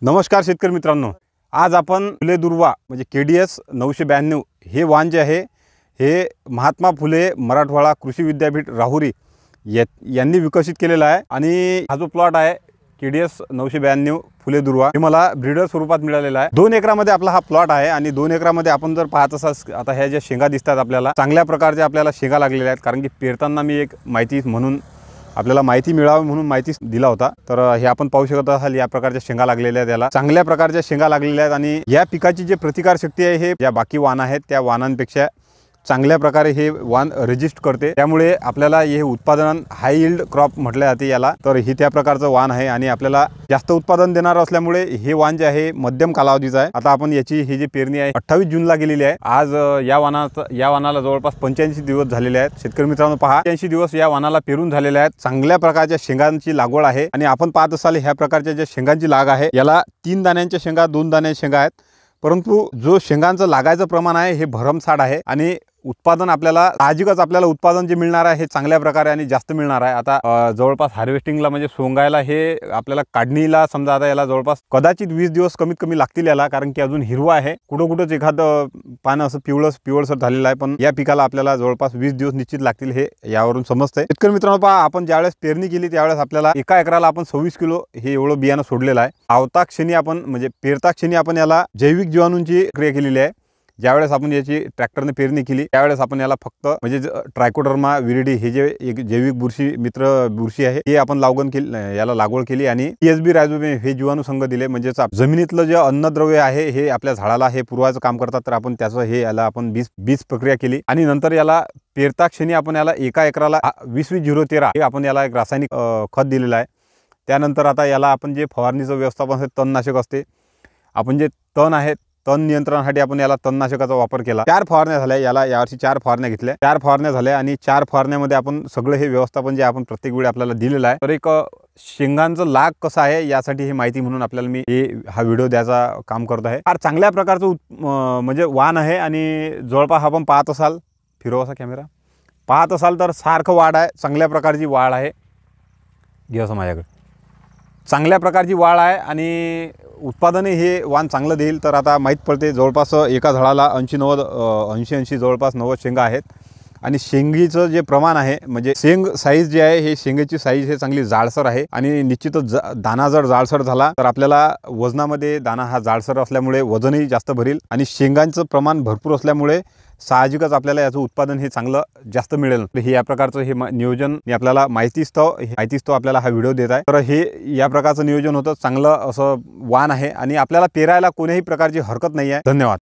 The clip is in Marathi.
नमस्कार शेतकरी मित्रांनो, आज आपण फुले दुर्वा म्हणजे KDS 992 हे वाण जे आहे हे महात्मा फुले मराठवाडा कृषी विद्यापीठ राहुरी यांनी विकसित केलेला आहे। आणि हा जो प्लॉट आहे KDS 992 फुले दुर्वा हे मला ब्रीडर स्वरूपात मिळालेला आहे। 2 एकरामध्ये आपला हा प्लॉट आहे आणि 2 एकरामध्ये आपण जर पाहत असाल आता ह्या ज्या शेंगा दिसतात आपल्याला चांगल्या प्रकारच्या आपल्याला शेंगा लागलेल्या आहेत। कारण की पेरताना मी एक माहिती म्हणून आपल्याला माहिती मिळावी म्हणून माहिती दिला होता। तर हे आपण पाहू शकत असाल या प्रकारच्या शेंगा लागलेल्या आहेत, याला चांगल्या प्रकारच्या शेंगा लागलेल्या आहेत आणि या पिकाची जी प्रतिकार शक्ती आहे हे ज्या बाकी वाण आहेत त्या वाणांपेक्षा चांगल्या प्रकारे हे वाण रेजिस्ट करते। त्यामुळे आपल्याला हे उत्पादन हाय यील्ड क्रॉप म्हटले जाते याला। तर ही त्या प्रकारचं वाण आहे आणि आपल्याला जास्त उत्पादन देणार असल्यामुळे हे वाण जे आहे मध्यम कालावधीचं आहे। आता आपण याची ही जी पेरणी आहे 28 जूनला गेलेली आहे। आज या वाणाला जवळपास 85 दिवस झालेले आहेत। शेतकरी मित्रांनो पहा, 85 दिवस या वाणाला पेरून झालेले आहेत। चांगल्या प्रकारच्या शेंगांची लागवड आहे आणि आपण पाहत असाल ह्या प्रकारच्या ज्या शेंगांची लाग आहे याला 3 दाण्यांच्या शेंगा 2 दाण्यांच्या शेंगा आहेत। परंतु जो शेंगांचं लागायचं प्रमाण आहे हे भरमसाठ आहे आणि उत्पादन आपल्याला साहजिकच आपल्याला उत्पादन जे मिळणार आहे हे चांगल्या प्रकारे आणि जास्त मिळणार आहे। आता जवळपास हार्वेस्टिंगला म्हणजे सोंगायला हे आपल्याला काढणीला समजा आता याला जवळपास कदाचित 20 दिवस कमीत कमी लागतील याला, कारण की अजून हिरवा आहे। कुठं एखादं पानं असं पिवळसर झालेलं आहे, पण या पिकाला आपल्याला जवळपास 20 दिवस निश्चित लागतील हे यावरून समजतंय। शेतकरी मित्रांनो पहा, आपण ज्यावेळेस पेरणी केली त्यावेळेस आपल्याला एका एकराला आपण 26 किलो हे एवढं बियाणं सोडलेलं आहे। आवता क्षणी आपण म्हणजे पेरता क्षणी आपण याला जैविक जीवाणूंची क्रिया केलेली आहे। ज्यावेळेस आपण याची ट्रॅक्टरने पेरणी केली त्यावेळेस आपण याला फक्त म्हणजे ट्रायकोडर्मा विरिडी हे जे एक जैविक बुरशी आहे हे आपण लागवड केली आणि TSB रायझोबियम हे जीवाणू संघ दिले। म्हणजे जमिनीतलं जे अन्नद्रव्य आहे हे आपल्या झाडाला हे पुरवायचं काम करतात। तर आपण त्याचं हे याला आपण बीज प्रक्रिया केली आणि नंतर याला पेरता क्षणी आपण याला एका एकराला 20-20-013 हे आपण याला एक रासायनिक खत दिलेलं आहे। त्यानंतर आता याला आपण जे फवारणीचं व्यवस्थापन असते तणनाशक असते, आपण जे तण आहे तण नियंत्रणासाठी आपण याला तणनाशकाचा वापर केला। 4 फवारण्या झाल्या याला, यावर्षी 4 फवारण्या घेतल्या। 4 फवारण्या झाल्या आणि 4 फवारण्यामध्ये आपण सगळं हे व्यवस्थापन जे आपण प्रत्येक वेळी आपल्याला दिलेलं आहे। तर एक शेंगांचं लाग कसं आहे यासाठी ही माहिती म्हणून आपल्याला मी हा व्हिडिओ द्यायचा काम करत आहे। फार चांगल्या प्रकारचं म्हणजे वाण आहे आणि जवळपास आपण पाहत असाल, फिरवा असा कॅमेरा, पाहत असाल तर सारखं वाढ आहे, चांगल्या प्रकारची वाढ आहे। घे असं माझ्याकडे चांगल्या प्रकारची वाढ आहे आणि उत्पादन हे वाण चांगलं देईल। तर आता माहीत पडते जवळपास एका झाडाला 80 जवळपास 90 शेंगा आहेत आणि शेंगीचं जे प्रमाण आहे म्हणजे शेंग साईज जे आहे हे शेंगेची साईज हे चांगली जाडसर आहे आणि निश्चितच दाना जर जाडसर झाला तर आपल्याला वजनामध्ये दाना हा जाडसर असल्यामुळे वजनही जास्त भरेल आणि शेंगांचं प्रमाण भरपूर असल्यामुळे साहजिकच आपल्याला याचं उत्पादन हे चांगलं जास्त मिळेल। हे या प्रकारचं हे नियोजन मी आपल्याला माहितीस्तव आपल्याला हा व्हिडिओ देत आहे। तर हे या प्रकारचं नियोजन होतं, चांगलं असं वाण आहे आणि आपल्याला पेरायला कोणत्याही प्रकारची हरकत नाही आहे। धन्यवाद।